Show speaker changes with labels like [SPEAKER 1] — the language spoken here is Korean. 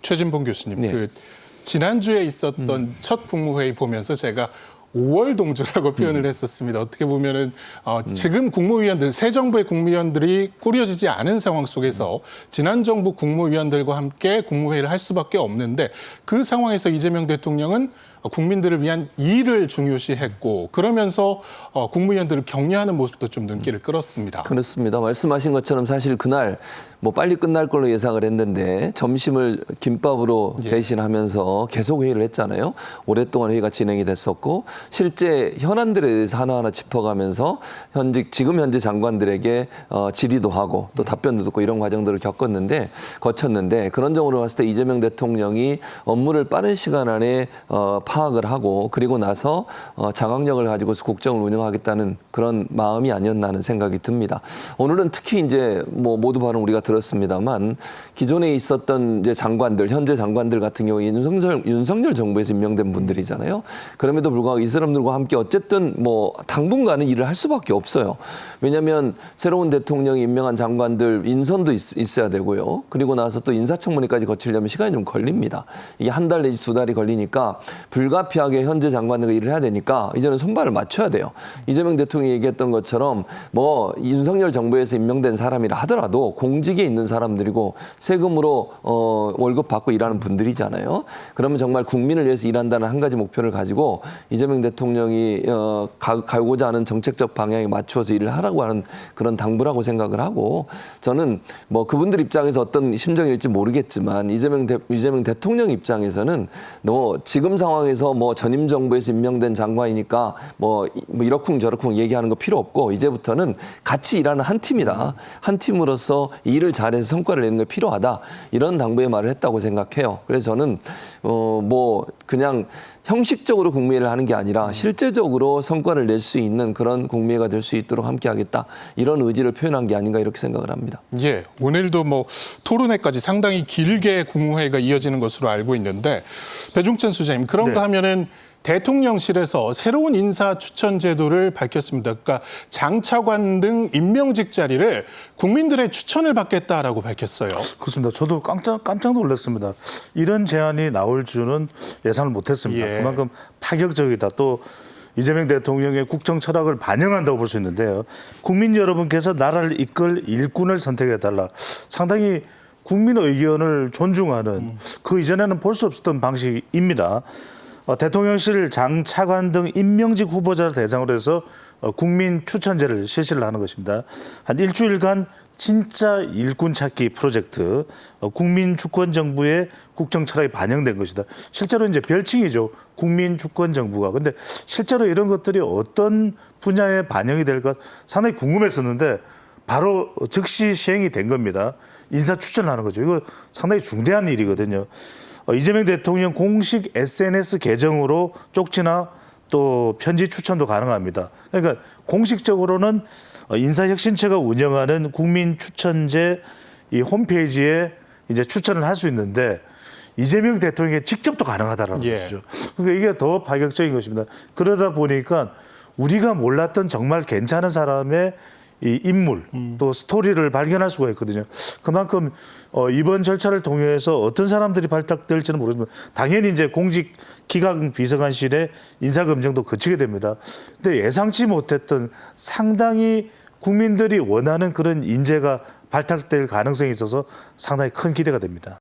[SPEAKER 1] 최진봉 교수님,
[SPEAKER 2] 네.
[SPEAKER 1] 지난주에 있었던 첫 국무회의 보면서 제가 5월 동주라고 표현을 했었습니다. 어떻게 보면은 지금 국무위원들, 새 정부의 국무위원들이 꾸려지지 않은 상황 속에서 지난 정부 국무위원들과 함께 국무회의를 할 수밖에 없는데 그 상황에서 이재명 대통령은 국민들을 위한 일을 중요시했고 그러면서 국무위원들을 격려하는 모습도 좀 눈길을 끌었습니다.
[SPEAKER 2] 그렇습니다. 말씀하신 것처럼 사실 그날 뭐 빨리 끝날 걸로 예상을 했는데 점심을 김밥으로 대신하면서 계속 회의를 했잖아요. 오랫동안 회의가 진행이 됐었고 실제 현안들에 대해서 하나하나 짚어가면서 지금 현재 장관들에게 질의도 하고 또 답변도 듣고 이런 과정들을 거쳤는데 그런 점으로 봤을 때 이재명 대통령이 업무를 빠른 시간 안에 파악을 하고 그리고 나서 장악력을 가지고서 국정을 운영하겠다는 그런 마음이 아니었나 하는 생각이 듭니다. 오늘은 특히 이제 뭐 모두 발언 우리가 들었습니다만 기존에 있었던 이제 장관들, 현재 장관들 같은 경우에 윤석열 정부에서 임명된 분들이잖아요. 그럼에도 불구하고 이 사람들과 함께 어쨌든 뭐 당분간은 일을 할 수밖에 없어요. 왜냐하면 새로운 대통령이 임명한 장관들 인선도 있어야 되고요. 그리고 나서 또 인사청문회까지 거치려면 시간이 좀 걸립니다. 이게 한 달 내지 두 달이 걸리니까 불가피하게 현재 장관들과 일을 해야 되니까 이제는 손발을 맞춰야 돼요. 이재명 대통령이 얘기했던 것처럼 뭐 윤석열 정부에서 임명된 사람이라 하더라도 공직에 있는 사람들이고 세금으로 월급 받고 일하는 분들이잖아요. 그러면 정말 국민을 위해서 일한다는 한 가지 목표를 가지고 이재명 대통령이 가고자 하는 정책적 방향에 맞추어서 일을 하라고 하는 그런 당부라고 생각을 하고 저는 뭐 그분들 입장에서 어떤 심정일지 모르겠지만 이재명 대통령 입장에서는 지금 상황에서 뭐 전임 정부에서 임명된 장관이니까 뭐 이러쿵저러쿵 얘기하는 거 필요 없고 이제부터는 같이 일하는 한 팀이다. 한 팀으로서 일을 잘해서 성과를 내는 게 필요하다. 이런 당부의 말을 했다고 생각해요. 그래서 저는 뭐 그냥 형식적으로 국무회의를 하는 게 아니라 실제적으로 성과를 낼 수 있는 그런 국무회의가 될 수 있도록 함께하겠다. 이런 의지를 표현한 게 아닌가 이렇게 생각을 합니다.
[SPEAKER 1] 예, 오늘도 뭐 토론회까지 상당히 길게 국무회의가 이어지는 것으로 알고 있는데 배종찬 소장님 그런가 하면은 대통령실에서 새로운 인사 추천 제도를 밝혔습니다. 그러니까 장차관 등 임명직 자리를 국민들의 추천을 받겠다라고 밝혔어요.
[SPEAKER 3] 그렇습니다. 저도 깜짝 놀랐습니다. 이런 제안이 나올 줄은 예상을 못했습니다. 그만큼 파격적이다. 또 이재명 대통령의 국정 철학을 반영한다고 볼 수 있는데요. 국민 여러분께서 나라를 이끌 일꾼을 선택해달라. 상당히 국민 의견을 존중하는 그 이전에는 볼 수 없었던 방식입니다. 대통령실 장차관 등 임명직 후보자를 대상으로 해서 국민 추천제를 실시를 하는 것입니다. 한 일주일간 진짜 일꾼 찾기 프로젝트, 국민 주권 정부의 국정 철학이 반영된 것이다. 실제로 이제 별칭이죠. 국민 주권 정부가. 근데 실제로 이런 것들이 어떤 분야에 반영이 될까 상당히 궁금했었는데 바로 즉시 시행이 된 겁니다. 인사 추천을 하는 거죠. 이거 상당히 중대한 일이거든요. 이재명 대통령 공식 SNS 계정으로 쪽지나 또 편지 추천도 가능합니다. 그러니까 공식적으로는 인사혁신처가 운영하는 국민추천제 이 홈페이지에 이제 추천을 할 수 있는데 이재명 대통령이 직접도 가능하다라는 것이죠. 그러니까 이게 더 파격적인 것입니다. 그러다 보니까 우리가 몰랐던 정말 괜찮은 사람의 이 인물 또 스토리를 발견할 수가 있거든요. 그만큼 이번 절차를 통해서 어떤 사람들이 발탁될지는 모르지만 당연히 이제 공직기강 비서관실의 인사검증도 거치게 됩니다. 근데 예상치 못했던 상당히 국민들이 원하는 그런 인재가 발탁될 가능성이 있어서 상당히 큰 기대가 됩니다.